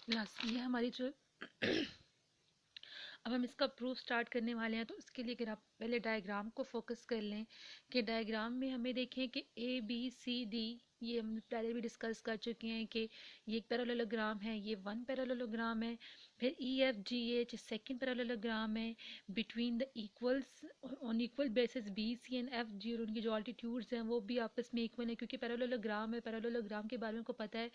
Plus ये हमारी जो अब हम इसका प्रूफ स्टार्ट करने वाले हैं, तो इसके लिए अगर आप पहले डायग्राम को फोकस कर लें कि डायग्राम में हमें देखें कि ए बी सी डी, ये हम पहले भी डिस्कस कर चुके हैं कि ये एक पैरेललोग्राम है, ये वन पैरेललोग्राम है। फिर E F G H second parallelogram है। Between the equals on equal basis B C and F G, और उनकी जो ऑल्टीट्यूड्स हैं वो भी आपस में इक्वल है, क्योंकि पैरेललोग्राम है। पैरेललोग्राम के बारे में को पता है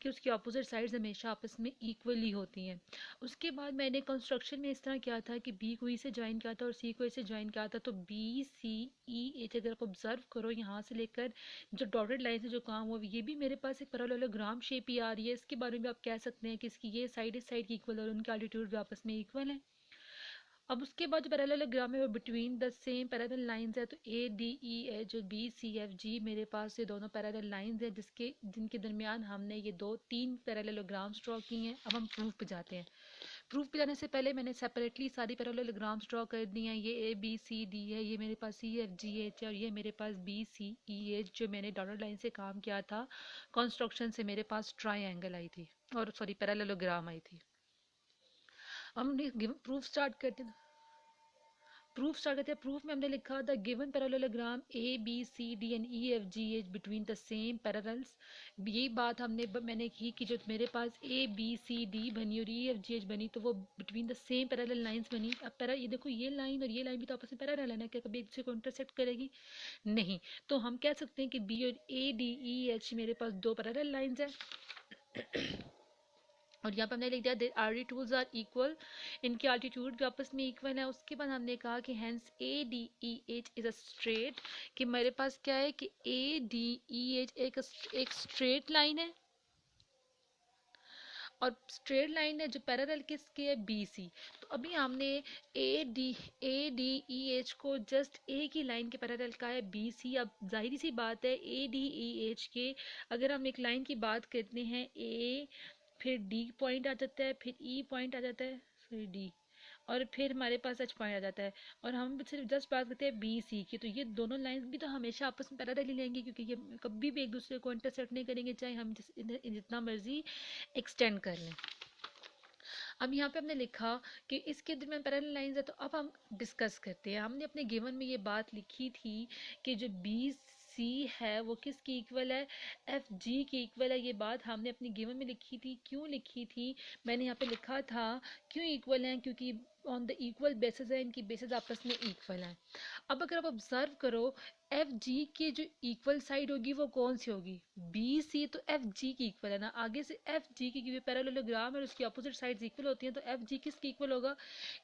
कि उसकी अपोजिट साइड्स हमेशा आपस में इक्वली होती हैं। उसके बाद मैंने कंस्ट्रक्शन में इस तरह किया था कि बी को ई से ज्वाइन किया था और सी को ए से ज्वाइन किया था। तो बी सी ई एच अगर आप ऑब्जर्व करो यहाँ से लेकर जो डॉटेड लाइन से जो काम हुआ, ये भी मेरे पास एक पैरेललोग्राम शेप ही आ रही है। इसके बारे में भी आप कह सकते हैं कि इसकी ये साइड इस साइड की इक्वल और उनके एल्टीट्यूड भी आपस में इक्वल है। अब उसके बाद जो पैरेललोग्राम है वो between the same parallel lines है। तो ए डी ई एच जो बी सी एफ जी, मेरे पास ये दोनों पैरेलल लाइंस हैं जिनके दरमियान हमने ये दो तीन पैरेललोग्राम्स ड्रॉ किए हैं। अब हम प्रूफ पे जाते हैं। प्रूफ पे जाने से पहले मैंने सेपरेटली सारी पैरेललोग्राम्स ड्रॉ कर दी हैं। ये ए बी सी डी है, ये मेरे पास सी एफ जी एच है, और ये मेरे पास बी सी ई एच जो मैंने डॉटेड लाइन से काम किया था कंस्ट्रक्शन से, मेरे पास ट्रायंगल आई थी और सॉरी पैरेललोग्राम आई थी। हमने प्रूफ स्टार्ट करते हैं। प्रूफ में हमने लिखा था given parallelogram A B C D and E F G H between the same parallels. ये बात मैंने की कि जो मेरे पास ए बी सी डी बनी और ई एफ जी एच बनी, तो वो between the same parallel lines बनी। अब ये देखो, ये लाइन और ये लाइन भी तो आपस में पैरेलल है ना, क्या कभी एक दूसरे को इंटरसेक्ट करेगी? नहीं। तो हम कह सकते हैं कि बी और ए डी ई एच मेरे पास दो पैरेलल लाइंस है। और यहाँ पे हमने लिख दिया आल्टीट्यूड्स आर इक्वल, इनके आल्टीट्यूड भी आपस में इक्वल है। उसके बाद हमने कहा कि hence A D E H is a straight, कि मेरे पास क्या है कि ए डी ई एच एक स्ट्रेट लाइन है, और स्ट्रेट लाइन है जो पैरेलल किसके है, बी सी। तो अभी हमने ए डी ई एच को जस्ट एक ही लाइन के पैरेलल का है, बी सी। अब जाहिर सी बात है ए डी ई एच के अगर हम एक लाइन की बात करते हैं, ए फिर डी पॉइंट आ जाता है, फिर ई पॉइंट आ जाता है, फिर डी, और फिर हमारे पास एच पॉइंट आ जाता है, और हम सिर्फ जस्ट बात करते हैं बी सी की। तो ये दोनों लाइंस भी तो हमेशा आपस में पैरेलल ही लेंगे, क्योंकि ये कभी भी एक दूसरे को इंटरसेक्ट नहीं करेंगे, चाहे हम जितना मर्जी एक्सटेंड कर लें। अब यहाँ पे हमने लिखा कि इसके दरमियान पैरेलल लाइंस है। तो अब हम डिस्कस करते हैं। हमने अपने गिवन में ये बात लिखी थी कि जो बी सी है वो किसकी इक्वल है, एफ जी की इक्वल है। ये बात हमने अपनी गिवन में लिखी थी। क्यों लिखी थी? मैंने यहाँ पे लिखा था क्यों इक्वल है, क्योंकि ऑन द इक्वल बेसिस है, इनकी बेसिस आपस में इक्वल है। अब अगर आप ऑब्जर्व करो, एफ जी की जो इक्वल साइड होगी वो कौन सी होगी, बी सी। तो एफ जी की इक्वल है ना, आगे से एफ जी की क्योंकि पैरेललोग्राम है और उसकी अपोजिट साइड्स इक्वल होती हैं, तो एफ जी किसकी इक्वल होगा,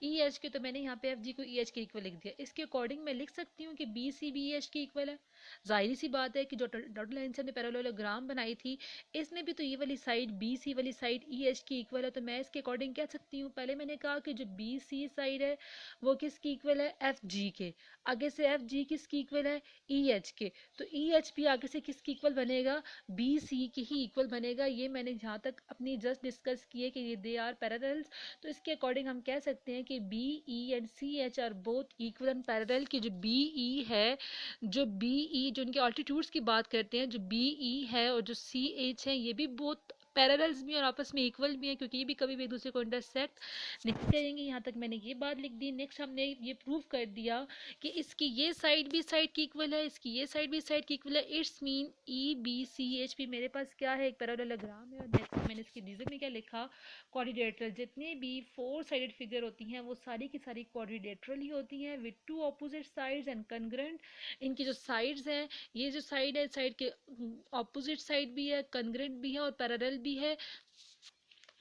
ई एच के। तो मैंने यहाँ पे एफ जी को ई एच के इक्वल लिख दिया। इसके अकॉर्डिंग मैं लिख सकती हूँ कि बी सी बी एच की इक्वल है। जाहिर सी बात है कि जो डॉटेड लाइन से हमने पैरेललोग्राम बनाई थी, इसमें भी तो ये वाली साइड बी सी वाली साइड ई एच की इक्वल है। तो मैं इसके अकॉर्डिंग कह सकती हूँ, पहले मैंने कहा कि जो बी सी साइड है वो किसकी इक्वल है, एफ जी के। आगे से एफ जी किसकी इक्वल है, ई एच के। तो ई एच भी आगे से किसकी इक्वल बनेगा, बी सी की ही इक्वल बनेगा। ये मैंने जहाँ तक अपनी जस्ट डिस्कस किए कि ये दे आर पैरेलल्स। तो इसके अकॉर्डिंग हम कह सकते हैं कि B E and C H are both equal and parallel. की जो बी ई है, जो बी ई जो इनके ऑल्टीट्यूड्स की बात करते हैं, जो बी ई है और जो सी एच है, ये भी बोथ पैरेलल्स भी और आपस में इक्वल भी है, क्योंकि ये भी कभी भी एक दूसरे को इंटरसेक्ट नहीं करेंगे। यहाँ तक मैंने ये बात लिख दी। नेक्स्ट हमने ये प्रूव कर दिया कि इसकी ये साइड भी साइड की इक्वल है, इसकी ये साइड भी साइड की इक्वल है। It's mean E B C H भी मेरे पास क्या है, एक पैरेललोग्राम है। और नेक्स्ट मैंने इसकी रीजन में क्या लिखा, क्वाड्रिलेटरल। जितने भी फोर साइडेड फिगर होती हैं वो सारी की सारी क्वाड्रिलेटरल ही होती हैं, with two opposite sides and congruent. इनकी जो साइड्स हैं, ये जो साइड है, साइड के ऑपोजिट साइड भी है, कन्ग्रेंट भी है और पैरेलल भी है।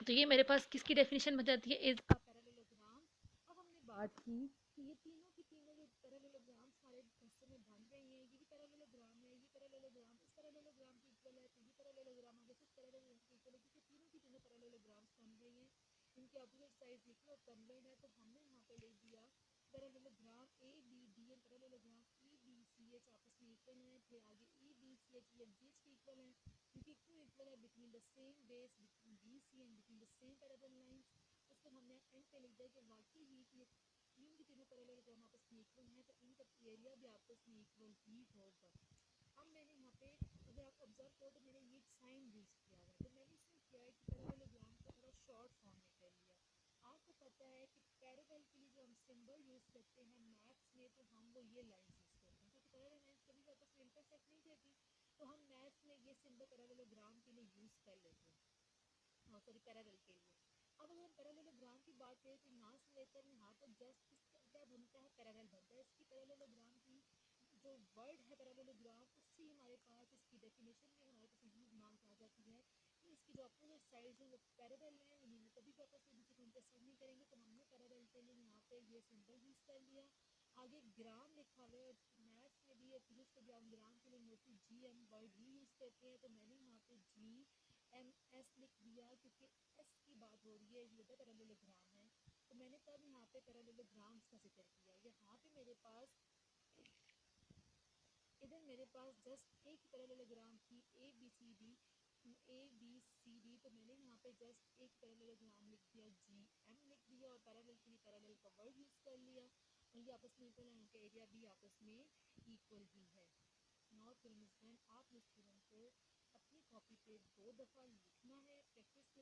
तो ये मेरे पास किसकी डेफिनेशन बन जाती है, इज अ पैरेललोग्राम। अब हमने बात की कि ये तीनों की तीनों जो पैरेललोग्राम सारे हिस्से में बन रही हैं, ये भी पैरेललोग्राम है, ये पैरेललोग्राम इस पैरेललोग्राम की इक्वल है, तो ये पैरेललोग्राम आगे से इस पैरेललोग्राम की इक्वल है, क्योंकि तीनों की तीनों पैरेललोग्राम्स बन रही हैं, इनके ऑपोजिट साइड्स इक्वल और कन्वर्जेंट है। तो हमने यहाँ पे लिख दिया parallelogram A B D and parallelogram E B C H आपस में इक्वल है। फिर आगे E B C H E F G H की इक्वल है, क्योंकि क्यों इक्वल है, between the same base between B C and between the same parallel lines. उसको हमने एंड पे लिख दिया कि वाकई ही ये तीनों की तीनों पैरेललोग्राम आपस में इक्वल है, तो इनका एरिया भी आपस में इक्वल ही होगा। अब मैंने यहाँ पे अगर आप ऑब्जर्व करो तो मैंने ये साइन यूज किया है, तो मैंने इसमें किया है कि पैरेललोग्राम को थोड़ा तो हम वो ये लाइन्स यूज़ करते हैं, क्योंकि पैरेलल लाइन्स कभी भी आपस में इंटरसेक्ट नहीं करती, तो हम मैथ्स में ये सिंबल पैरेललोग्राम के लिए यूज़ कर लेते हैं, सॉरी पैरेलल के लिए। अब अगर हम पैरेललोग्राम की बात करें तो यहाँ से लेकर यहाँ तक जस्ट इसका क्या बनता है, पैरेलल बनता है। इसकी पैरेललोग्राम की जो वर्ड है पैरेललोग्राम, उससे हमारे पास इसकी डेफिनेशन में हमारे पास यूज नाम आ जाती है कि इसकी जो अपोजिट साइड है वो पैरेलल है, उन्हें कभी भी आपस में दूसरे को इंटरसेक्ट नहीं करेंगे, तो हमने पैरेलल के लिए यहाँ पे ये सिंबल यूज़ कर लिया। आगे ग्राम लिखा हुआ है, मैथ्स में भी या फिजिक्स में भी आप ग्राम के लिए मोस्टली जी एम वर्ड ही यूज़ करते हैं, तो मैंने यहाँ पे जी एम एस लिख दिया, क्योंकि एस की बात हो रही है, ये पैरेललोग्राम है, तो मैंने तब यहाँ पे पैरेललोग्राम्स का जिक्र किया। यहाँ पे मेरे पास इधर मेरे पास जस्ट एक पैरेललोग्राम थी ए बी सी डी, तो मैंने यहाँ पे जस्ट एक पैरेललोग्राम लिख दिया, जी एम लिख दिया, और पैरेलल के लिए पैरेलल का वर्ड यूज़ कर लिया, और ये आपस में इक्वल है, उनका एरिया भी आपस में इक्वल ही है। नॉट स्टूडेंट, आपने स्टूडेंट को अपनी कॉपी पे 2 दफ़ा लिखना है, प्रैक्टिस